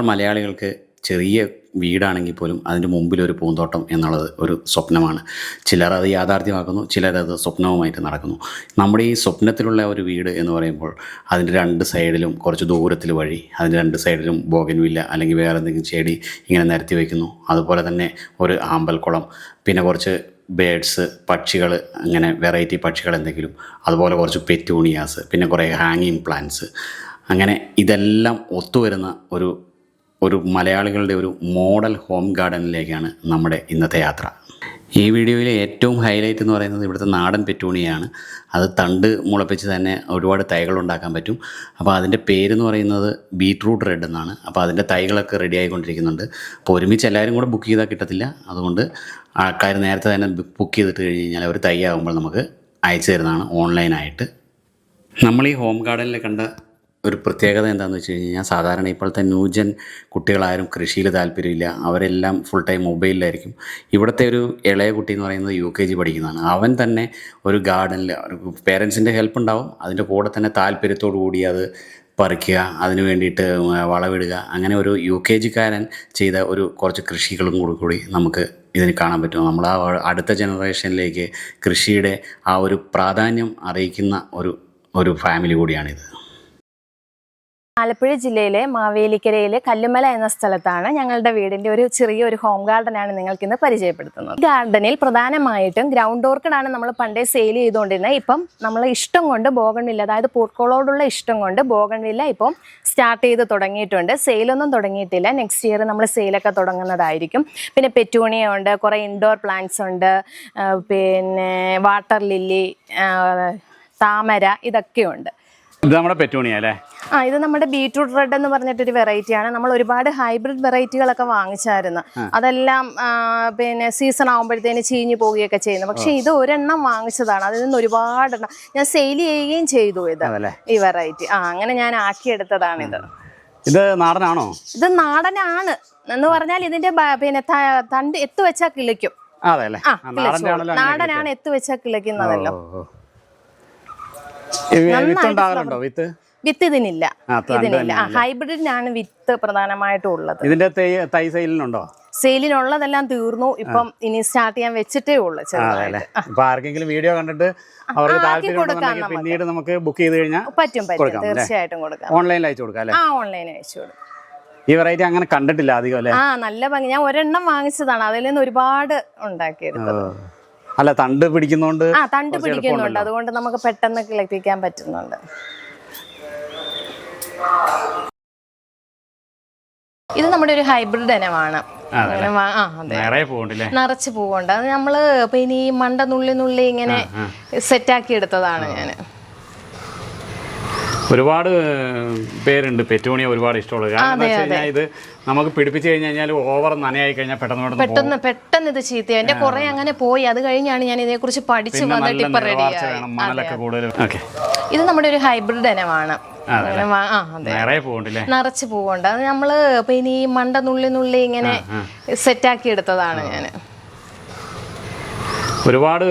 മലയാളികൾക്ക് ചെറിയ വീടാണെങ്കിൽ പോലും അതിൻ്റെ മുമ്പിലൊരു പൂന്തോട്ടം എന്നുള്ളത് ഒരു സ്വപ്നമാണ്. ചിലർ അത് യാഥാർത്ഥ്യമാക്കുന്നു, ചിലരത് സ്വപ്നവുമായിട്ട് നടക്കുന്നു. നമ്മുടെ ഈ സ്വപ്നത്തിലുള്ള ഒരു വീട് എന്ന് പറയുമ്പോൾ അതിൻ്റെ രണ്ട് സൈഡിലും കുറച്ച് ദൂരത്തിൽ വഴി, അതിൻ്റെ രണ്ട് സൈഡിലും ബോഗൻവില്ല അല്ലെങ്കിൽ വേറെ എന്തെങ്കിലും ചെടി ഇങ്ങനെ നിരത്തി വയ്ക്കുന്നു. അതുപോലെ തന്നെ ഒരു ആമ്പൽക്കുളം, പിന്നെ കുറച്ച് ബേഡ്സ്, പക്ഷികൾ, അങ്ങനെ വെറൈറ്റി പക്ഷികൾ എന്തെങ്കിലും, അതുപോലെ കുറച്ച് പെറ്റൂണിയാസ്, പിന്നെ കുറേ ഹാങ്ങിങ് പ്ലാന്റ്സ്, അങ്ങനെ ഇതെല്ലാം ഒത്തുവരുന്ന ഒരു മലയാളികളുടെ ഒരു മോഡൽ ഹോം ഗാർഡനിലേക്കാണ് നമ്മുടെ ഇന്നത്തെ യാത്ര. ഈ വീഡിയോയിലെ ഏറ്റവും ഹൈലൈറ്റ് എന്ന് പറയുന്നത് ഇവിടുത്തെ നാടൻ പെറ്റൂണിയാണ്. അത് തണ്ട് മുളപ്പിച്ച് തന്നെ ഒരുപാട് തൈകൾ ഉണ്ടാക്കാൻ പറ്റും. അപ്പോൾ അതിൻ്റെ പേരെന്ന് പറയുന്നത് ബീറ്റ്റൂട്ട് റെഡ് എന്നാണ്. അപ്പോൾ അതിൻ്റെ തൈകളൊക്കെ റെഡി ആയിക്കൊണ്ടിരിക്കുന്നുണ്ട്. അപ്പോൾ ഒരുമിച്ച് എല്ലാവരും കൂടെ ബുക്ക് ചെയ്താൽ കിട്ടത്തില്ല. അതുകൊണ്ട് ആൾക്കാർ നേരത്തെ തന്നെ ബുക്ക് ചെയ്തിട്ട് കഴിഞ്ഞ് കഴിഞ്ഞാൽ ഒരു തൈ ആകുമ്പോൾ നമുക്ക് അയച്ചു തരുന്നതാണ് ഓൺലൈനായിട്ട്. നമ്മൾ ഈ ഹോം ഗാർഡനിൽ കണ്ട ഒരു പ്രത്യേകത എന്താണെന്ന് വെച്ച് കഴിഞ്ഞാൽ, സാധാരണ ഇപ്പോഴത്തെ ന്യൂജൻ കുട്ടികളാരും കൃഷിയിൽ താല്പര്യമില്ല. അവരെല്ലാം ഫുൾ ടൈം മൊബൈലിലായിരിക്കും. ഇവിടുത്തെ ഒരു ഇളയ കുട്ടി എന്ന് പറയുന്നത് UKG പഠിക്കുന്നതാണ്. അവൻ തന്നെ ഒരു ഗാർഡനിൽ പേരൻസിൻ്റെ ഹെൽപ്പ് ഉണ്ടാവും, അതിൻ്റെ കൂടെ തന്നെ താല്പര്യത്തോടു കൂടി അത് പറിക്കുക, അതിന് വേണ്ടിയിട്ട് വളമിടുക, അങ്ങനെ ഒരു UKGക്കാരൻ ചെയ്ത കുറച്ച് കൃഷികളും കൂടി നമുക്ക് ഇതിന് കാണാൻ പറ്റും. നമ്മൾ അടുത്ത ജനറേഷനിലേക്ക് കൃഷിയുടെ ആ ഒരു പ്രാധാന്യം അറിയിക്കുന്ന ഒരു ഫാമിലി കൂടിയാണിത്. ആലപ്പുഴ ജില്ലയിലെ മാവേലിക്കരയിലെ കല്ലുമല എന്ന സ്ഥലത്താണ് ഞങ്ങളുടെ വീടിൻ്റെ ചെറിയൊരു ഹോം ഗാർഡനാണ് നിങ്ങൾക്കിന്ന് പരിചയപ്പെടുത്തുന്നത്. ഈ ഗാർഡനിൽ പ്രധാനമായിട്ടും ഗ്രൗണ്ട് ഓർക്കിഡാണ് നമ്മൾ പണ്ടേ സെയിൽ ചെയ്തുകൊണ്ടിരുന്നത്. ഇപ്പം നമ്മൾ ഇഷ്ടം കൊണ്ട് ബോഗൺവില്ല, അതായത് പൂക്കളോടുള്ള ഇഷ്ടം കൊണ്ട് ബോഗൺവില്ല ഇപ്പം സ്റ്റാർട്ട് ചെയ്ത് തുടങ്ങിയിട്ടുണ്ട്. സെയിലൊന്നും തുടങ്ങിയിട്ടില്ല. നെക്സ്റ്റ് ഇയർ നമ്മൾ സെയിലൊക്കെ തുടങ്ങുന്നതായിരിക്കും. പിന്നെ പെറ്റൂണിയ ഉണ്ട്, കുറേ ഇൻഡോർ പ്ലാന്റ്സ് ഉണ്ട്, പിന്നെ വാട്ടർ ലില്ലി, താമര, ഇതൊക്കെയുണ്ട്. ഇത് നമ്മുടെ പെറ്റൂണിയ അല്ലേ? ഇത് നമ്മുടെ ബീറ്റ്റൂട്ട് റെഡ് എന്ന് പറഞ്ഞിട്ടൊരു വെറൈറ്റിയാണ്. നമ്മൾ ഒരുപാട് ഹൈബ്രിഡ് വെറൈറ്റികളൊക്കെ വാങ്ങിച്ചായിരുന്നു. അതെല്ലാം പിന്നെ സീസൺ ആകുമ്പോഴത്തേന് ചീഞ്ഞു പോവുകയൊക്കെ ചെയ്യുന്നു. പക്ഷെ ഇത് ഒരെണ്ണം വാങ്ങിച്ചതാണ്, അതിൽ നിന്ന് ഒരുപാടെണ്ണം ഞാൻ സെയിൽ ചെയ്യുകയും ചെയ്തു. ഈ വെറൈറ്റി അങ്ങനെ ഞാൻ ആക്കിയെടുത്തതാണ്. ഇത് നാടനാണോ? ഇത് നാടനാണ് എന്ന് പറഞ്ഞാൽ ഇതിന്റെ പിന്നെ തണ്ട് എത്തു വെച്ചാൽ കിളിക്കും. നാടനാണ്, എത്തു വെച്ചാൽ കിളിക്കുന്നതല്ലോ. വിത്ത് ഇതിനില്ല. ഹൈബ്രിഡിനാണ് വിത്ത് പ്രധാനമായിട്ടും ഉള്ളത്. ഇതിന്റെ തൈ സെയിലിനുണ്ടോ? സെയിലിനുള്ളതെല്ലാം തീർന്നു. ഇപ്പം ഇനി സ്റ്റാർട്ട് ചെയ്യാൻ വെച്ചിട്ടേ ഉള്ളു. ആർക്കെങ്കിലും വീഡിയോ കണ്ടിട്ട് അവർക്ക് താല്പര്യം പിന്നീട് നമുക്ക് ബുക്ക് ചെയ്ത് കഴിഞ്ഞാൽ പറ്റും. തീർച്ചയായിട്ടും കൊടുക്കാം. ഓൺലൈനിൽ അയച്ചു കൊടുക്കാം. ഓൺലൈനിൽ അയച്ചു കൊടുക്കാം. ഈ വെറൈറ്റി അങ്ങനെ കണ്ടിട്ടില്ല അധികം അല്ലേ? നല്ല ഭംഗി. ഞാൻ ഒരെണ്ണം വാങ്ങിച്ചതാണ്, അതിൽ നിന്ന് ഒരുപാട് ഉണ്ടാക്കിയെടുത്തത്. അല്ല, തണ്ട് പിടിക്കുന്നോണ്ട് അതുകൊണ്ട് നമുക്ക് പെട്ടെന്ന് കിളിപ്പിക്കാൻ പറ്റുന്നുണ്ട്. ഇത് നമ്മുടെ ഒരു ഹൈബ്രിഡ് ഇനമാണ്. നിറച്ച് പൂവുണ്ട്. അത് നമ്മള് പിന്നെ ഈ മണ്ട നുള്ളി ഇങ്ങനെ സെറ്റാക്കി എടുത്തതാണ് ഞാൻ. ഒരുപാട് പേരുണ്ട് പെറ്റൂണിയ ഒരുപാട് ഇഷ്ടമുള്ളത്. കാരണം ഇത് നമുക്ക് പിടിപ്പിച്ചു കഴിഞ്ഞാൽ ഓവർ നനയായി കഴിഞ്ഞാൽ പെട്ടെന്ന് ഇത് ചീത്തയായി. എന്റെ കുറെ അങ്ങനെ പോയി. അത് കഴിഞ്ഞാണ് ഞാൻ ഇതിനെ കുറിച്ച് പഠിച്ചു വന്നിട്ട് ഇപ്പൊ റെഡിയായി. ഇത് നമ്മുടെ ഒരു ഹൈബ്രിഡ് ഇനമാണ്. നിറച്ച് പൂവുണ്ട്. അത് നമ്മള് പിന്നെ ഈ മണ്ട നുള്ളി ഇങ്ങനെ സെറ്റാക്കി എടുത്തതാണ് ഞാൻ. ഒരുപാട്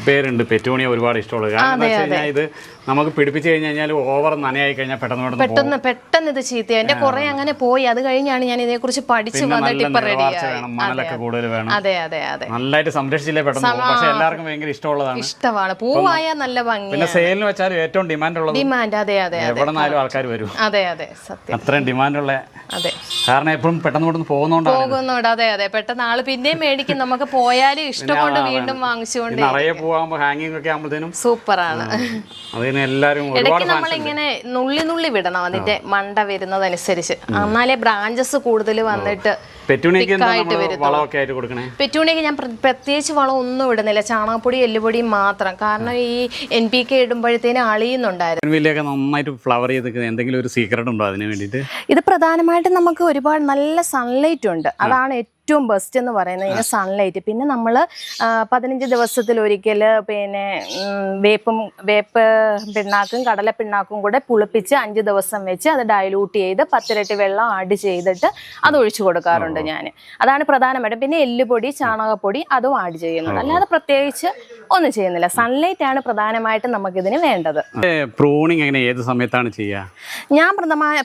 പേരുണ്ട് പെറ്റൂണിയ ഒരുപാട് ഇഷ്ടമുള്ളത്. കാരണം ഇത് നമുക്ക് പിടിപ്പിച്ചു കഴിഞ്ഞാൽ ഓവർ നനയായി കഴിഞ്ഞാൽ പെട്ടെന്ന് ഇത് ചീത്തയായി. എന്റെ കുറെ അങ്ങനെ പോയി. അത് കഴിഞ്ഞാണ് ഞാൻ ഇതിനെ കുറിച്ച് പഠിച്ചു വന്നിട്ട് ഇപ്പൊ റെഡിയായി. മണലൊക്കെ കൂടുതൽ വേണം. അതെ. നന്നായിട്ട് സംരക്ഷിച്ചില്ലേ പെട്ടെന്ന്. പക്ഷെ എല്ലാവർക്കും ഭയങ്കര ഇഷ്ടമാണ്. പൂവായ നല്ല ഭംഗി. പിന്നെ സെയിലിന് വെച്ചാൽ ഏറ്റവും ഡിമാൻഡ് ഉള്ളത്. അതെ എവിടെ നിന്നാലും ആൾക്കാർ വരും. അതെ സത്യം. അത്രയും ഡിമാൻഡുള്ള. കാരണം എപ്പോഴും പെട്ടെന്ന് പോകുന്നോണ്ട്. അതെ പെട്ടെന്ന് ആള് പിന്നെയും മേടിക്കും. നമുക്ക് പോയാലും ഇഷ്ടം കൊണ്ട് വീണ്ടും വാങ്ങിച്ചുകൊണ്ട് നിറയെ പോവാകുമ്പോ ഹാങ്ങിങ് ഒക്കെ ആകുമ്പോഴത്തേനും സൂപ്പറാണ്. ഇടയ്ക്ക് നമ്മളിങ്ങനെ നുള്ളി വിടണം അതിന്റെ മണ്ട വരുന്നതനുസരിച്ച്. എന്നാലേ ബ്രാഞ്ചസ് കൂടുതൽ വന്നിട്ട്. പെറ്റൂണിയക്ക് ഞാൻ പ്രത്യേകിച്ച് വളം ഒന്നും ഇടുന്നില്ല. ചാണകപ്പൊടി, എല്ലുപൊടിയും മാത്രം. കാരണം ഈ NPK ഇടുമ്പോഴത്തേനും അളിയുന്നുണ്ടായിരുന്നു. നന്നായിട്ട് ഫ്ലവർ ചെയ്ത് എന്തെങ്കിലും ഒരു സീക്രട്ട് ഉണ്ടോ അതിന് വേണ്ടിയിട്ട്? ഇത് പ്രധാനമായിട്ടും നമുക്ക് ഒരുപാട് നല്ല സൺലൈറ്റ് ഉണ്ട്. അതാണ് ഏറ്റവും ബെസ്റ്റ് എന്ന് പറയുന്നത്, ഇതിന് സൺലൈറ്റ്. പിന്നെ നമ്മൾ 15 ദിവസത്തിലൊരിക്കൽ പിന്നെ വേപ്പ് പിണ്ണാക്കും കടല പിണ്ണാക്കും കൂടെ പുളിപ്പിച്ച് 5 ദിവസം വെച്ച് അത് ഡൈലൂട്ട് ചെയ്ത് 10 ഇരട്ടി വെള്ളം ആഡ് ചെയ്തിട്ട് അത് ഒഴിച്ചു കൊടുക്കാറുണ്ട്. ചെയ്യുന്നുണ്ട് ഞാൻ. അതാണ് പ്രധാനമായിട്ടും. പിന്നെ എല്ലുപൊടി, ചാണകപ്പൊടി അതും ആഡ് ചെയ്യുന്നുണ്ട്. അല്ലാതെ പ്രത്യേകിച്ച് ഒന്നും ചെയ്യുന്നില്ല. സൺലൈറ്റ് ആണ് പ്രധാനമായിട്ടും നമുക്കിതിന് വേണ്ടത്. പ്രൂണിങ് എങ്ങനെ ഏത് സമയത്താണ് ചെയ്യുക? ഞാൻ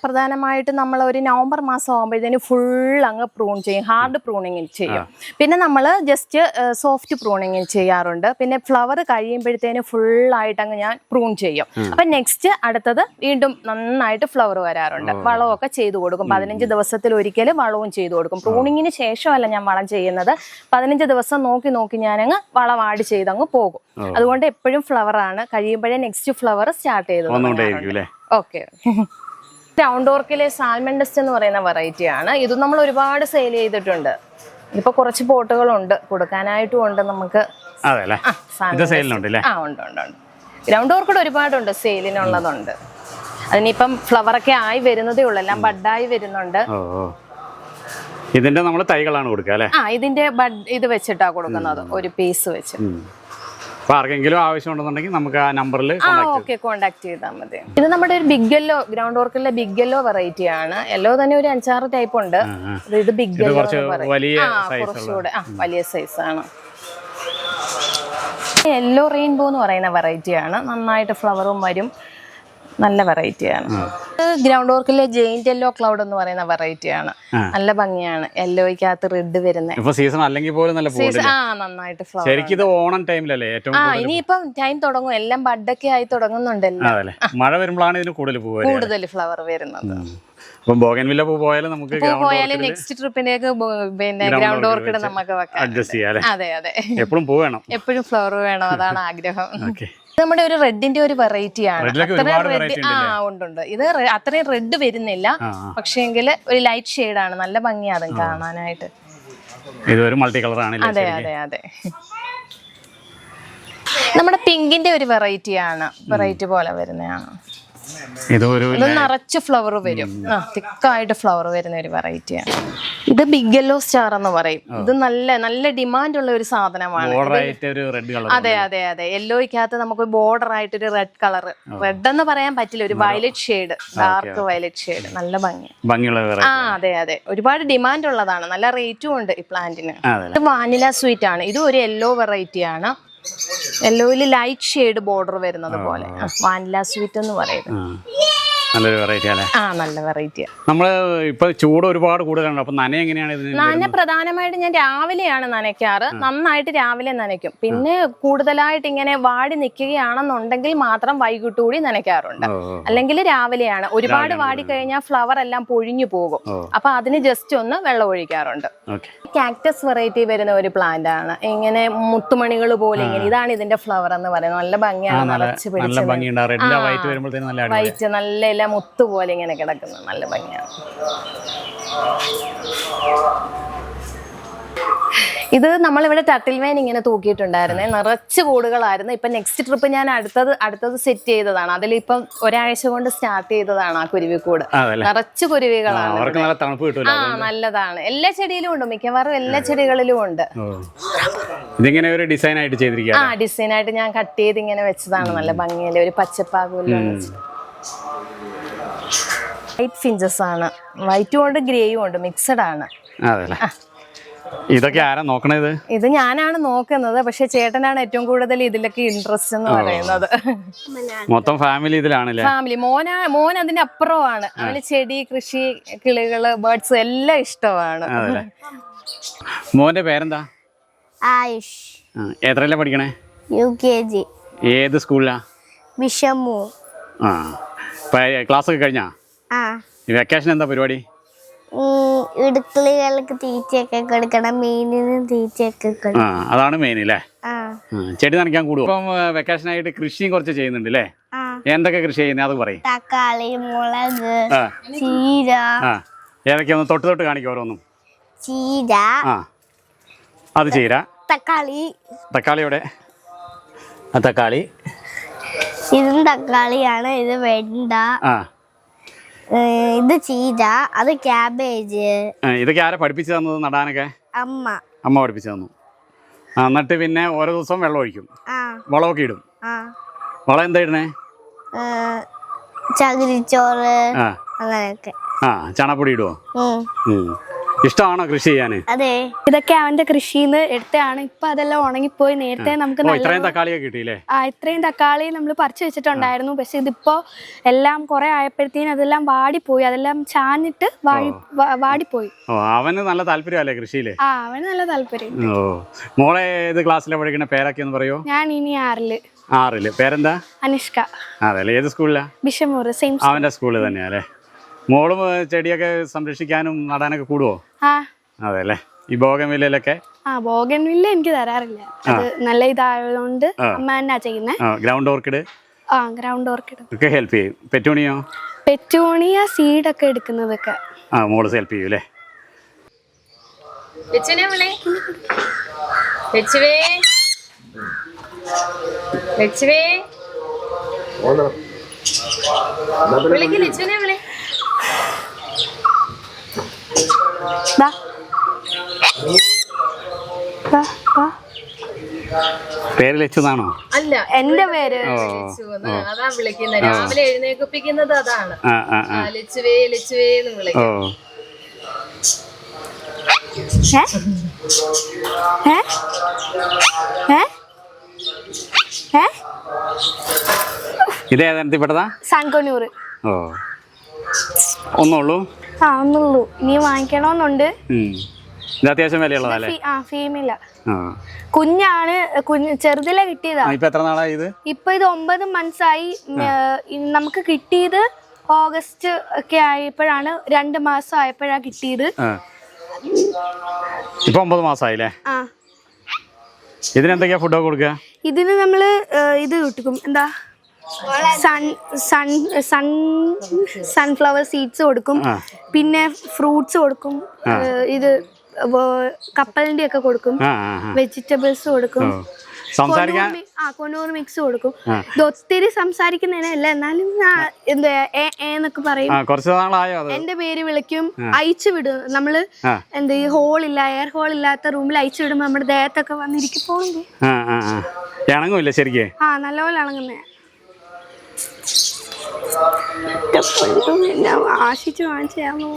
പ്രധാനമായിട്ടും നമ്മൾ ഒരു നവംബർ മാസം ആകുമ്പോഴത്തേന് ഫുൾ അങ്ങ് പ്രൂൺ ചെയ്യും. ഹാർഡ് പ്രൂണിങ് ചെയ്യും. പിന്നെ നമ്മൾ ജസ്റ്റ് സോഫ്റ്റ് പ്രൂണിങ് ചെയ്യാറുണ്ട്. പിന്നെ ഫ്ലവർ കഴിയുമ്പോഴത്തേന് ഫുള്ളായിട്ട് അങ്ങ് ഞാൻ പ്രൂൺ ചെയ്യും. അപ്പം നെക്സ്റ്റ് അടുത്തത് വീണ്ടും നന്നായിട്ട് ഫ്ലവർ വരാറുണ്ട്. വളമൊക്കെ ചെയ്തു കൊടുക്കും. 15 ദിവസത്തിൽ ഒരിക്കൽ വളവും ചെയ്തു കൊടുക്കും. പ്രൂണിങ്ങിന് ശേഷമല്ല ഞാൻ വളം ചെയ്യുന്നത്. 15 ദിവസം നോക്കി ഞാനങ്ങ് വളം ആഡ് ചെയ്തങ്ങ് പോകും. അതുകൊണ്ട് എപ്പോഴും ഫ്ലവർ ആണ്. കഴിയുമ്പോഴേ നെക്സ്റ്റ് ഫ്ലവർ സ്റ്റാർട്ട് ചെയ്തു. ഓക്കെ. ഗ്രൗണ്ട് ഓർക്കിലെ സാൽമണ്ടസ്റ്റ് എന്ന് പറയുന്ന വെറൈറ്റി ആണ്. ഇത് നമ്മൾ ഒരുപാട് സെയിൽ ചെയ്തിട്ടുണ്ട്. ഇപ്പൊ കുറച്ച് പോട്ടുകളുണ്ട്, കൊടുക്കാനായിട്ടും ഉണ്ട് നമുക്ക്. ഉണ്ട്. ഗ്രൗണ്ട് ഓർക്കിഡ് ഒരുപാടുണ്ട്, സെയിലിനുള്ളതുണ്ട്. അതിനിപ്പം ഫ്ലവറൊക്കെ ആയി വരുന്നതേ ഉള്ളൂ, എല്ലാം ബഡായി വരുന്നുണ്ട്. ഇതിന്റെ നമ്മൾ തൈകളാണ് കൊടുക്കുക അല്ലേ? ഇതിന്റെ ബഡ് ഇത് വെച്ചിട്ടാ കൊടുക്കുന്നത്, ഒരു പീസ് വെച്ച്. ആർക്കെങ്കിലും ആവശ്യമുണ്ടെന്നുണ്ടെങ്കിൽ നമുക്ക് ആ നമ്പറിൽ കോൺടാക്ട് ചെയ്താൽ മതി. ഇത് നമ്മുടെ ഒരു ബിഗ് യെല്ലോ, ഗ്രൗണ്ട് ഓർക്കിഡിലെ ബിഗ് യെല്ലോ വെറൈറ്റി ആണ്. യെല്ലോ തന്നെ ഒരു 5-6 ടൈപ്പ് ഉണ്ട്. ഇത് ബിഗ് യെല്ലോ കുറച്ചുകൂടെ വലിയ സൈസ് ആണ്. യെല്ലോ റെയിൻബോ എന്ന് പറയുന്ന വെറൈറ്റി ആണ്. നന്നായിട്ട് ഫ്ലവറും വരും, നല്ല വെറൈറ്റിയാണ്. ഗ്രൗണ്ട് ഓർക്കിലെ ജെയിന്റ് യെല്ലോ ക്ലൗഡ് എന്ന് പറയുന്ന വെറൈറ്റി ആണ്. നല്ല ഭംഗിയാണ്, യെല്ലോയ്ക്കകത്ത് റെഡ് വരുന്നത്. സീസൺ അല്ലെങ്കിൽ പോലും നന്നായിട്ട് ഫ്ലവർ. ഇനിയിപ്പം ടൈം തുടങ്ങും, എല്ലാം ബഡൊക്കെ ആയി തുടങ്ങുന്നുണ്ടല്ലോ. മഴ വരുമ്പോഴാണ് ഇതിന് കൂടുതൽ ഫ്ലവർ വരുന്നത്. പോയാലും നെക്സ്റ്റ് ട്രിപ്പിലേക്ക് പിന്നെ ഗ്രൗണ്ട് ഓർക്കിഡ് നമുക്ക് വെക്കാം. അതെ, എപ്പോഴും ഫ്ലവർ വേണം, അതാണ് ആഗ്രഹം. നമ്മുടെ ഒരു റെഡിന്റെ ഒരു വെറൈറ്റി ആണ്. ഉണ്ട്. ഇത് അത്രയും റെഡ് വരുന്നില്ല, പക്ഷേങ്കിൽ ഒരു ലൈറ്റ് ഷെയ്ഡ് ആണ്. നല്ല ഭംഗിയാണ് കാണാനായിട്ട്. മൾട്ടി കളർ ആണ്. അതെ. നമ്മുടെ പിങ്കിന്റെ ഒരു വെറൈറ്റി ആണ്, വെറൈറ്റി പോലെ വരുന്നതാണ്. ഇത് നിറച്ച് ഫ്ലവർ വരും, തിക്കായിട്ട് ഫ്ലവർ വരുന്ന ഒരു വെറൈറ്റിയാണ്. ഇത് ബിഗ് യെല്ലോ സ്റ്റാർ എന്ന് പറയും. ഇത് നല്ല ഡിമാൻഡ് ഉള്ള ഒരു സാധനമാണ്. അതെ. യെല്ലോയ്ക്കകത്ത് നമുക്ക് ബോർഡർ ആയിട്ടൊരു റെഡ് കളർ, റെഡ് എന്ന് പറയാൻ പറ്റില്ല, ഒരു violet shade, dark violet shade, നല്ല ഭംഗി. അതെ. ഒരുപാട് ഡിമാൻഡ് ഉള്ളതാണ്, നല്ല റേറ്റും ഉണ്ട് ഈ പ്ലാന്റിന്. ഇത് വാനില സ്വീറ്റ് ആണ്. ഇത് ഒരു യെല്ലോ വെറൈറ്റി ആണ്. യെല്ലോയിൽ ലൈറ്റ് ഷെയ്ഡ് ബോർഡർ വരുന്നത് പോലെ, വാനില സ്വീറ്റ് എന്ന് പറയുന്നത്. നല്ലൊരു വെറൈറ്റി അല്ലേ? നല്ല വെറൈറ്റിയാ. നമ്മള് ഇപ്പൊ ചൂട് ഒരുപാട് കൂടുതലാണ്. അപ്പൊ നന എങ്ങനെയാണ്? നന പ്രധാനമായിട്ട് ഞാൻ രാവിലെയാണ് നനയ്ക്കാറ്. നന്നായിട്ട് രാവിലെ നനയ്ക്കും. പിന്നെ കൂടുതലായിട്ട് ഇങ്ങനെ വാടി നിൽക്കുകയാണെന്നുണ്ടെങ്കിൽ മാത്രം വൈകിട്ട് കൂടി നനയ്ക്കാറുണ്ട്. അല്ലെങ്കിൽ രാവിലെയാണ്. ഒരുപാട് വാടി കഴിഞ്ഞാൽ ഫ്ലവർ എല്ലാം പൊഴിഞ്ഞു പോകും. അപ്പൊ അതിന് ജസ്റ്റ് ഒന്ന് വെള്ളം ഒഴിക്കാറുണ്ട്. കാക്ടസ് വെറൈറ്റി വരുന്ന ഒരു പ്ലാന്റ് ആണ്. ഇങ്ങനെ മുത്തുമണികൾ പോലെ ഇങ്ങനെ, ഇതാണ് ഇതിന്റെ ഫ്ലവർ എന്ന് പറയുന്നത്. നല്ല ഭംഗിയാണ്, നിറച്ച് പിടിച്ച് വൈറ്റ്, നല്ല മുത്ത് പോലെ ഇങ്ങനെ കിടക്കുന്നത്, നല്ല ഭംഗിയാണ്. ഇത് നമ്മളിവിടെ ടർട്ടിൽ വൈൻ ഇങ്ങനെ തൂക്കിയിട്ടുണ്ടായിരുന്നേ, നിറച്ച് കൂടുകളായിരുന്നു. ഇപ്പൊ നെക്സ്റ്റ് ട്രിപ്പ് ഞാൻ അടുത്തത് സെറ്റ് ചെയ്തതാണ്. അതിലിപ്പം ഒരാഴ്ച കൊണ്ട് സ്റ്റാർട്ട് ചെയ്തതാണ് ആ കുരുവിക്കൂട്. നിറച്ച് കുരുവികളാണ്. നല്ലതാണ്. എല്ലാ ചെടിയിലും ഉണ്ട്, മിക്കവാറും എല്ലാ ചെടികളിലും ഉണ്ട്. ഡിസൈൻ ആയിട്ട് ഞാൻ കട്ട് ചെയ്ത് ഇങ്ങനെ വെച്ചതാണ്. നല്ല ഭംഗിയല്ലേ, ഒരു പച്ചപ്പാകുമല്ലോ. വൈറ്റ് ഫിഞ്ചസ് ആണ്. വൈറ്റും ഉണ്ട് ഗ്രേയും ഉണ്ട്, മിക്സഡ് ആണ്. ഇതൊക്കെ ആരാ നോക്കണത്? ഇത് ഞാനാണ് നോക്കുന്നത്, പക്ഷെ ചേട്ടനാണ് ഏറ്റവും കൂടുതൽ ഇതിലൊക്കെ ഇൻട്രസ്റ്റ് എന്ന് പറയുന്നത്. മൊത്തം ഫാമിലി ഇതിലാണല്ലേ? ഫാമിലി. മോൻ അതിന്റെ അപ്പുറമാണ്. അവന് ചെടി, കൃഷി, കിളികള്, ബേർഡ്സ് എല്ലാം ഇഷ്ടമാണ്. മോന്റെ പേരെന്താ? ആയുഷ്. എത്രയിലാ പഠിക്കണേ? UKG. ഏത് സ്കൂളിലാ? വിഷമു. ക്ലാസ് ഒക്കെ കഴിഞ്ഞാ? വെക്കേഷൻ എന്താ പരിപാടി? ഇടുക്കളികൾക്ക് തീറ്റയൊക്കെ കൊടുക്കണം, മീനിന് തീറ്റയൊക്കെ കൊടുക്കണം. അതാണ് മെയിൻ അല്ലേ? ചെടി നനയ്ക്കാൻ കൂടും. ഇപ്പം വെക്കേഷൻ ആയിട്ട് കൃഷിയും കുറച്ച് ചെയ്യുന്നുണ്ട് അല്ലേ? എന്തൊക്കെ കൃഷി ചെയ്യുന്നത് അത് പറയും. തക്കാളി, മുളക്, ചീര. ഏതൊക്കെയാ ഒന്ന് തൊട്ട് കാണിക്കും ഓരോന്നും. ചീര, അത് ചീര. തക്കാളിയോടെ തക്കാളി. ഇതും തക്കാളിയാണ്. ഇത് വെണ്ട. ഇത് ചീര, അത് ക്യാബേജ്. ഇതൊക്കെ ആരാ പഠിപ്പിച്ചു തന്നത് നടാനൊക്കെ? അമ്മ പഠിപ്പിച്ചു തന്നു. എന്നിട്ട് പിന്നെ ഓരോ ദിവസവും വെള്ളം ഒഴിക്കും, വളമൊക്കെ ഇടും. വളം എന്താ ഇടണേ? ചകിരിച്ചോറ് അങ്ങനെയൊക്കെ. ചാണകപ്പൊടി ഇടുവോ? ഇഷ്ടമാണോ കൃഷി ചെയ്യാന്? അതെ. ഇതൊക്കെ അവന്റെ കൃഷിന്ന് എടുത്തതാണ്. ഇപ്പൊ അതെല്ലാം ഉണങ്ങിപ്പോയി. നേരത്തെ നമുക്ക് ഇത്രയും തക്കാളിയൊക്കെ കിട്ടിയില്ലേ? ഇത്രയും തക്കാളി നമ്മൾ പറിച്ചു വെച്ചിട്ടുണ്ടായിരുന്നു. പക്ഷെ ഇതിപ്പോ എല്ലാം കുറെ ആയപ്പോഴത്തേനും അതെല്ലാം വാടിപ്പോയി. അതെല്ലാം ചാഞ്ഞിട്ട് വാടിപ്പോയി. അവന് നല്ല താല്പര്യമല്ലേ കൃഷിയില്? അവന് നല്ല താല്പര്യം. മോളെ ഏത് ക്ലാസ്സിലാണ് പഠിക്കണ? പേരൊക്കെ ഒന്ന് പറയോ? ഞാൻ ഇനി 6ല്. 6ല്. പേരെന്താ? അനുഷ്ക. അതെ. ഏത് സ്കൂളിലാ? ബിഷമൂർ. സെയിം. അവന്റെ സ്കൂളിൽ തന്നെയാ അല്ലേ? മോളും ചെടിയൊക്കെ സംരക്ഷിക്കാനും നടാനൊക്കെ കൂടുവോ? അതെ അല്ലേ. ഈ ബോഗൻവില്ലയിലൊക്കെ? ബോഗൻവില്ല എനിക്ക് തരാറില്ല. അത് നല്ല ഇതായതുകൊണ്ട് അമ്മ തന്നെയാ ചെയ്യുന്നത്. Ground orchid? ഗ്രൗണ്ട് ഓർക്കിഡ് ഒക്കെ ഹെൽപ്പ് ചെയ്യും. പെറ്റൂണിയോ? പെറ്റൂണിയ സീഡൊക്കെ എടുക്കുന്നതൊക്കെ മോള് ഹെൽപ്പ് ചെയ്യും അല്ലേ? പേര് ലച്ചുന്നാണോ? അല്ല, എന്റെ പേര് അതാ വിളിക്കുന്നത്. രാവിലെ എഴുന്നേൽപ്പിക്കുന്നത് അതാണ്. ലച്ചുവേ ലച്ചുവേ എന്ന് വിളിക്കും. ഇതേതാ? സാൻകൊന്നൂർ. ഒന്നുള്ളൂ? ഒന്നുള്ളൂ. ഇനി വാങ്ങിക്കണമെന്നുണ്ട്. ഇത് അത്യാവശ്യം വിലയുള്ളതല്ലേ? ഫീമെയിലാ. കുഞ്ഞാണ്. ചെറുതിലെ കിട്ടിയതാ. ഇപ്പൊ എത്ര നാളായി ഇത്? ഇപ്പൊ ഇത് 9 months ആയി. നമുക്ക് കിട്ടിയത് ഓഗസ്റ്റ് ഒക്കെ ആയപ്പോഴാണ്. 2 മാസം ആയപ്പോഴാ കിട്ടിയത്. ഇപ്പൊ 9 മാസമായില്ലേ? ഇതിനെന്തൊക്കെയാ ഫുഡൊക്കെ കൊടുക്കുക? ഇതിന് നമ്മള് ഇത് കിട്ടും. എന്താ, സൺഫ്ലവർ സീഡ്സ് കൊടുക്കും. പിന്നെ ഫ്രൂട്ട്സ് കൊടുക്കും. ഇത് കപ്പലിന്റെ ഒക്കെ കൊടുക്കും. വെജിറ്റബിൾസ് കൊടുക്കും. കൊന്നൂർ മിക്സ് കൊടുക്കും. ഇത് ഒത്തിരി സംസാരിക്കുന്നതിനല്ല, എന്നാലും എന്താ എന്നൊക്കെ പറയും. എന്റെ പേര് വിളിക്കും. അയച്ചു വിടും നമ്മള്. എന്താ, ഈ എയർ ഹോൾ ഇല്ലാത്ത റൂമിൽ അയച്ചു വിടുമ്പോ നമ്മുടെ ദേഹത്തൊക്കെ വന്നിരിക്കും. പോകണ്ടേ? ശരിക്കും നല്ലപോലെ ഇണങ്ങുന്നേ. ആശിച്ചു വാങ്ങിച്ചാമോ?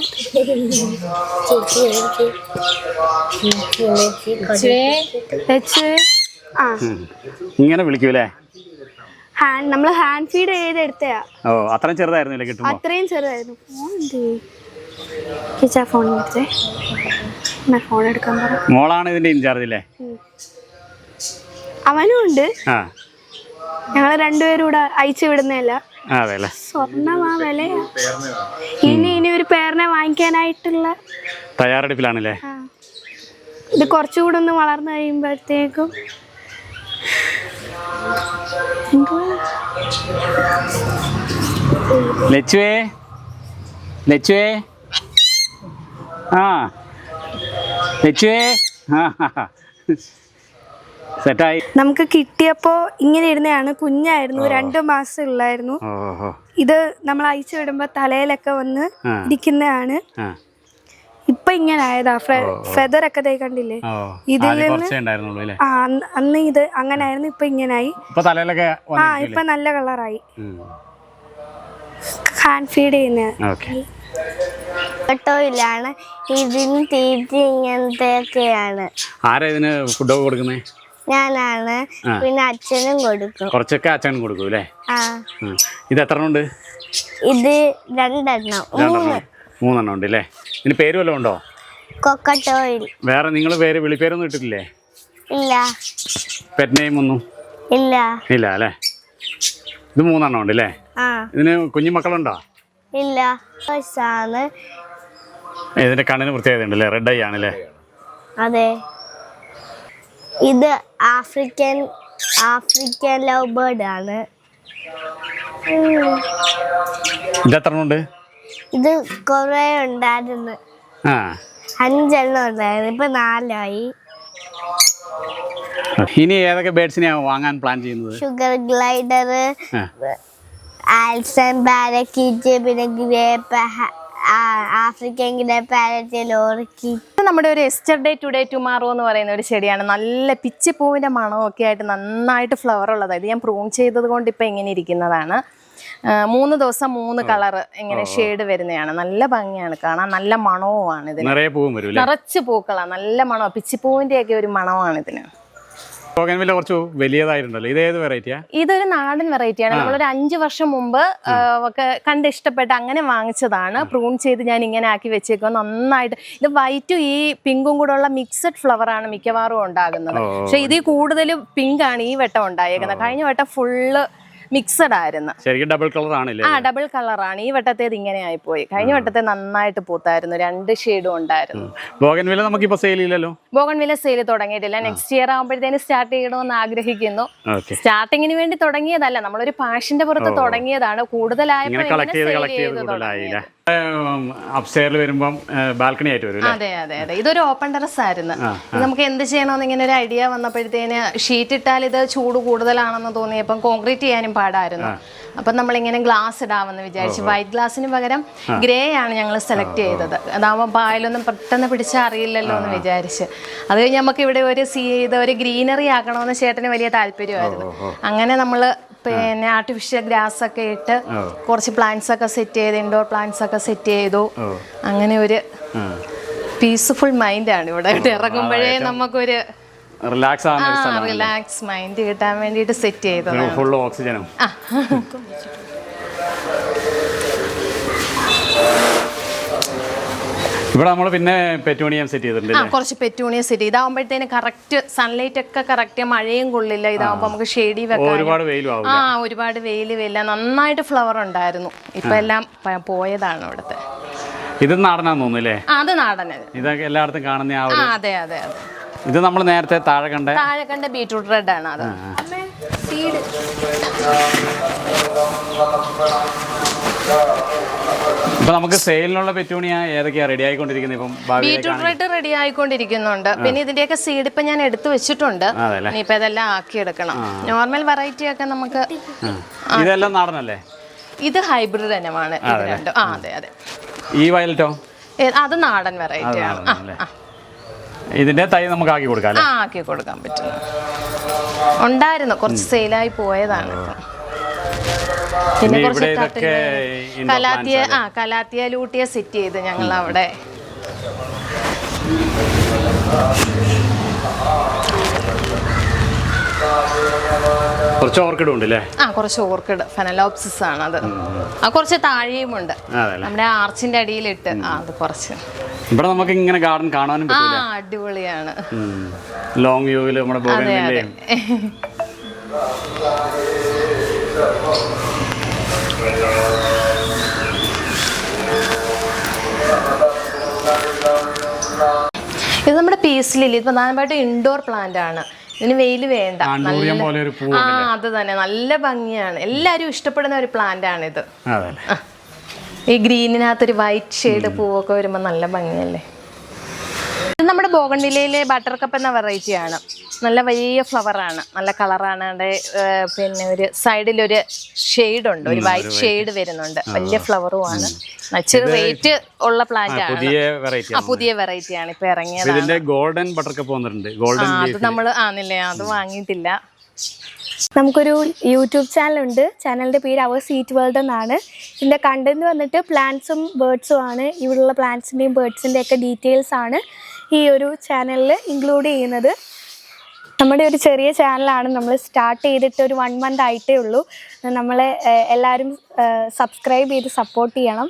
ഇങ്ങനെ വിളിക്കൂലേ? നമ്മള് ഹാൻഡ് ഫീഡ് ചെയ്ത് എടുത്തയാ. അത്രയും ചെറുതായിരുന്നില്ലേ കിട്ടുമ്പോ? അത്രയും ചെറുതായിരുന്നു. ഫോൺ എടുക്കാൻ പറ. മോളാണ് ഇതിന്റെ ഇൻചാർജ് അല്ലേ? അവനും ഉണ്ട്. ഞങ്ങള് രണ്ടുപേരും കൂടെ അയച്ചു വിടുന്നതല്ല. സ്വർണ്ണമാ വിലയാ. ഇനി ഒരു പേരിനെ വാങ്ങിക്കാനായിട്ടുള്ള തയ്യാറെടുപ്പിലാണല്ലേ? ഇത് കുറച്ചുകൂടെ ഒന്ന് വളർന്നു കഴിയുമ്പോഴത്തേക്കും ലച്ചുവേ ലച്ചുവേ ലച്ചുവേ സെറ്റായി. നമുക്ക് കിട്ടിയപ്പോ ഇങ്ങനെ ഇരുന്നതാണ്. കുഞ്ഞായിരുന്നു, 2 മാസം ഉള്ളായിരുന്നു. ഇത് നമ്മൾ അയച്ചു വിടുമ്പോ തലയിലൊക്കെ വന്ന് ഇരിക്കുന്നതാണ്. ഇപ്പൊ ഇങ്ങനെ ആയതാ. ഫെദർ ഒക്കെ കണ്ടില്ലേ? ഇതിൽ അന്ന് ഇത് അങ്ങനെ ആയിരുന്നു. ഇപ്പൊ ഇങ്ങനായി. ഇപ്പൊ നല്ല കളറായി. ഹാൻഡ് ഫീഡ് ചെയ്യുന്ന ാണ്. ഇതിന് തീറ്റ ഇങ്ങനത്തെയൊക്കെയാണ്. ആരാ ഇതിന് ഫുഡൊക്കെ കൊടുക്കുന്നേ? ഞാനാണ്. പിന്നെ അച്ഛനും കൊടുക്കും. കുറച്ചൊക്കെ അച്ഛനും കൊടുക്കും അല്ലേ? ഇത് എത്ര ഉണ്ട്? ഇത് 2 എണ്ണം. 3 എണ്ണം ഉണ്ട് അല്ലേ? ഇതിന് പേര് വല്ലതും ഉണ്ടോ? കൊക്കട്ടോയിൽ. വേറെ നിങ്ങൾ വിളിപ്പേരൊന്നും ഇട്ടിട്ടില്ലേ? ഇല്ല. പെറ്റ് നെയിം ഒന്നും ഇല്ല. ഇല്ല അല്ലേ? ഇത് 3 എണ്ണം ഉണ്ട് അല്ലേ? ഇതിന് കുഞ്ഞുമക്കളുണ്ടോ? ഇല്ല. ഇതിന്റെ കണ്ണിന് പ്രത്യേകത ഉണ്ടല്ലേ? റെഡ് ഐ ആണല്ലേ? അതെ. ഇത് ആഫ്രിക്കൻ ലവ് ബേർഡ് ആണ്. ഇത് എത്ര ഉണ്ട്? ഇത് കുറെ ഉണ്ടായിരുന്നു. 5 എണ്ണം ഉണ്ടായിരുന്നു. ഇപ്പൊ 4 ആയി. ഇനി ഏതൊക്കെ ബേർഡ്സിനെയാണ് വാങ്ങാൻ പ്ലാൻ ചെയ്യുന്നത്? ഷുഗർ ഗ്ലൈഡർ, ആൽസൺ പാരക്കീറ്റ്, പിന്നെ grape, African grape, parrot, lorikeet. നമ്മുടെ ഒരു എസ്റ്റർഡേ ടുഡേ ടുമാറോ എന്ന് പറയുന്ന ഒരു ചെടിയാണ്. നല്ല പിച്ചിപ്പൂവിൻ്റെ മണമൊക്കെ ആയിട്ട് നന്നായിട്ട് ഫ്ലവർ ഉള്ളതാണ്. ഇത് ഞാൻ പ്രൂൺ ചെയ്തത് കൊണ്ട് ഇപ്പം ഇങ്ങനെ ഇരിക്കുന്നതാണ്. 3 ദിവസം 3 കളറ് ഇങ്ങനെ ഷെയ്ഡ് വരുന്നതാണ്. നല്ല ഭംഗിയാണ് കാണാൻ, നല്ല മണവുമാണ് ഇതിന്. നിറയെ പൂവും വരും, നിറച്ച് പൂക്കളാണ്, നല്ല മണം, പിച്ചിപ്പൂവിന്റെ ഒക്കെ ഒരു മണമാണ് ഇതിന്. ബോഗൻവില്ല കുറച്ച് വലിയതായിട്ടുണ്ടല്ലോ, ഇത് ഏത് വെറൈറ്റിയാ? ഇതൊരു നാടൻ വെറൈറ്റിയാണ്. നമ്മളൊരു 5 വർഷം മുമ്പ് ഒക്കെ കണ്ട് ഇഷ്ടപ്പെട്ട് അങ്ങനെ വാങ്ങിച്ചതാണ്. പ്രൂൺ ചെയ്ത് ഞാൻ ഇങ്ങനെ ആക്കി വെച്ചേക്കും നന്നായിട്ട്. ഇത് വൈറ്റും ഈ പിങ്കും കൂടെ ഉള്ള മിക്സഡ് ഫ്ലവർ ആണ് മിക്കവാറും ഉണ്ടാകുന്നത്. പക്ഷെ ഇതിൽ കൂടുതൽ പിങ്ക് ആണ് ഈ വട്ടം ഉണ്ടായേക്കുന്നത്. കഴിഞ്ഞ വട്ടം ഫുള്ള് മിക്സഡ് ആയിരുന്നു. ശരിക്കും ഡബിൾ കളർ ആണല്ലേ? ഡബിൾ കളറാണ്. ഈ വട്ടത്തേത് ഇങ്ങനെ ആയിപ്പോയി. കഴിഞ്ഞ വട്ടത്തെ നന്നായിട്ട് പൂത്തായിരുന്നു, 2 ഷെയ്ഡും ഉണ്ടായിരുന്നു. ബോഗൻവില്ല നമുക്കിപ്പോ സെയിൽ ഇല്ലല്ലോ? ബോഗൻവില്ല സെയിൽ തുടങ്ങിയിട്ടില്ല. നെക്സ്റ്റ് ഇയർ ആകുമ്പോഴത്തേന് സ്റ്റാർട്ട് ചെയ്യണമെന്ന് ആഗ്രഹിക്കുന്നു. സ്റ്റാർട്ടിങ്ങിന് വേണ്ടി തുടങ്ങിയതല്ല, നമ്മളൊരു പാഷന്റെ പുറത്ത് തുടങ്ങിയതാണ്. കൂടുതലായപ്പോൾ അപ്സ്റ്റെയറിൽ വരുമ്പം ബാൽക്കണി ആയിട്ട് വരും. അതെ അതെ അതെ, ഇതൊരു ഓപ്പൺ ടെറസ് ആയിരുന്നു. നമുക്ക് എന്ത് ചെയ്യണമെന്ന് ഇങ്ങനെ ഒരു ഐഡിയ വന്നപ്പോഴത്തേന് ഷീറ്റ് ഇട്ടാൽ ഇത് ചൂട് കൂടുതലാണെന്ന് തോന്നിയപ്പം കോൺക്രീറ്റ് ചെയ്യാനും പാടായിരുന്നു. അപ്പം നമ്മളിങ്ങനെ ഗ്ലാസ് ഇടാമെന്ന് വിചാരിച്ചു. വൈറ്റ് ഗ്ലാസിന് പകരം ഗ്രേ ആണ് ഞങ്ങൾ സെലക്ട് ചെയ്തത്. അതാകുമ്പോൾ പായലൊന്നും പെട്ടെന്ന് പിടിച്ചാൽ അറിയില്ലല്ലോ എന്ന് വിചാരിച്ച്. അത് കഴിഞ്ഞ് നമുക്ക് ഇവിടെ ഒരു ഗ്രീനറി ആക്കണമെന്ന് ചേട്ടന് വലിയ താല്പര്യമായിരുന്നു. അങ്ങനെ നമ്മൾ പിന്നെ ആർട്ടിഫിഷ്യൽ ഗ്രാസ് ഒക്കെ ഇട്ട് കുറച്ച് പ്ലാന്റ്സ് ഒക്കെ സെറ്റ് ചെയ്ത്, ഇൻഡോർ പ്ലാന്റ്സ് ഒക്കെ സെറ്റ് ചെയ്തു. അങ്ങനെ ഒരു പീസ്ഫുൾ മൈൻഡാണ് ഇവിടെ ഇറങ്ങുമ്പോഴേ നമുക്കൊരു റിലാക്സ് മൈൻഡ് കിട്ടാൻ വേണ്ടിയിട്ട് സെറ്റ് ചെയ്തത്. ഫുൾ ഓക്സിജനും. ഇവിടെ നമ്മൾ പിന്നെ പെറ്റൂണിയം സെറ്റ് ചെയ്തിട്ടുണ്ട്. കുറച്ച് പെറ്റൂണിയം സെറ്റ് ചെയ്ത് ഇതാവുമ്പോഴത്തേന് കറക്റ്റ് സൺലൈറ്റ് ഒക്കെ കറക്റ്റ്, മഴയും കൊള്ളില്ല. ഇതാവുമ്പോ നമുക്ക് ഷെയ്ഡി വെക്കാം. ഒരുപാട് വെയിൽ വെയില, നന്നായിട്ട് ഫ്ലവർ ഉണ്ടായിരുന്നു. ഇപ്പൊ എല്ലാം പോയതാണ് ഇവിടുത്തെ. ഇത് നാടനാന്ന് തോന്നുന്നില്ലേ? അത് നാടൻ. ഇതൊക്കെ എല്ലായിടത്തും കാണുന്ന അതെ അതെ അതെ. ഇത് നമ്മൾ നേരത്തെ താഴെ കണ്ട ബീറ്റ്റൂട്ട് റെഡ് ആണ്. അത് ഇപ്പൊ നമുക്ക് സെയിലിനുള്ള പെറ്റൂണിയ ഏതൊക്കെയാ റെഡി ആയിക്കൊണ്ടിരിക്കുന്നത്? ഇപ്പം ബീറ്റ്റൂട്ട് റെഡ് റെഡി ആയിക്കൊണ്ടിരിക്കുന്നുണ്ട്. പിന്നെ ഇതിന്റെയൊക്കെ സീഡ് ഇപ്പൊ ഞാൻ എടുത്തു വെച്ചിട്ടുണ്ട്. ഇനിയിപ്പൊ ഇതെല്ലാം ആക്കിയെടുക്കണം. നോർമൽ വെറൈറ്റി ഒക്കെ നമുക്ക്. ഇതെല്ലാം നാടനല്ലേ? ഇത് ഹൈബ്രിഡ് ഇനമാണ്. അതെ അതെ. ഈ വയലറ്റോ? അത് നാടൻ വെറൈറ്റി ആണ്. ഇതിന്റെ തൈ നമുക്ക് ആക്കി കൊടുക്കാം. ആക്കി കൊടുക്കാൻ പറ്റും. ഉണ്ടായിരുന്നു, കുറച്ച് സെയിലായി പോയതാണ്. പിന്നെ കുറച്ച് കലാത്തിയ ലൂട്ടിയ സെറ്റ് ചെയ്ത് ഞങ്ങൾ അവിടെ. കുറച്ച് ഓർക്കിഡ് ഉണ്ട് അല്ലേ? കുറച്ച് ഓർക്കിഡ് ഫെനലോപ്സിസ് ആണ് അത്. കുറച്ച് താഴെയും ഉണ്ട്, നമ്മുടെ ആർച്ചിന്റെ അടിയിലിട്ട്. അത് കുറച്ച് ഇവിടെ നമുക്ക് ഇങ്ങനെ ഗാർഡൻ കാണാനും പറ്റില്ല. അടിപൊളിയാണ്. ലോങ് വ്യൂവിൽ നമ്മുടെ ബോഗൻവില്ലയും. ഇത് നമ്മുടെ പീസ് ലില്ലി. ഇത് പ്രധാനമായിട്ടും ഇൻഡോർ പ്ലാന്റ് ആണ്. ഇതിന് വെയിൽ വേണ്ട. അത് തന്നെ, നല്ല ഭംഗിയാണ്. എല്ലാവരും ഇഷ്ടപ്പെടുന്ന ഒരു പ്ലാന്റ് ആണിത്. ഈ ഗ്രീനിനകത്തൊരു വൈറ്റ് ഷെയ്ഡ് പൂവൊക്കെ വരുമ്പോൾ നല്ല ഭംഗിയല്ലേ. ഇത് നമ്മുടെ ബോഗൺവില്ലയിലെ ബട്ടർ കപ്പ് എന്ന വെറൈറ്റി ആണ്. നല്ല വലിയ ഫ്ലവറാണ്, നല്ല കളറാണ്. പിന്നെ ഒരു സൈഡിലൊരു ഷെയ്ഡ് ഉണ്ട്, ഒരു വൈറ്റ് ഷെയ്ഡ് വരുന്നുണ്ട്. വലിയ ഫ്ലവറും ആണ്. ഇച്ചിരി റേറ്റ് ഉള്ള പ്ലാന്റ് ആണ്. പുതിയ വെറൈറ്റി ആണ് ഇപ്പൊ ഇറങ്ങിയത്. ഗോൾഡൻ ബട്ടർ കപ്പ് വന്നിട്ടുണ്ട്. അത് നമ്മൾ അത് വാങ്ങിയിട്ടില്ല. നമുക്കൊരു യൂട്യൂബ് ചാനലുണ്ട്. ചാനലിൻ്റെ പേര് അവർ സീറ്റ് വേൾഡ് എന്നാണ്. ഇതിൻ്റെ കണ്ടന്റ് വന്നിട്ട് പ്ലാന്റ്സും ബേർഡ്സും ആണ്. ഇവിടെയുള്ള പ്ലാന്റ്സിൻ്റെയും ബേർഡ്സിൻ്റെ ഒക്കെ ഡീറ്റെയിൽസ് ആണ് ഈ ഒരു ചാനലിൽ ഇൻക്ലൂഡ് ചെയ്യുന്നത്. നമ്മുടെ ഒരു ചെറിയ ചാനലാണ്. നമ്മൾ സ്റ്റാർട്ട് ചെയ്തിട്ട് ഒരു 1 month ആയിട്ടേ ഉള്ളൂ. നമ്മളെ എല്ലാവരും സബ്സ്ക്രൈബ് ചെയ്ത് സപ്പോർട്ട് ചെയ്യണം.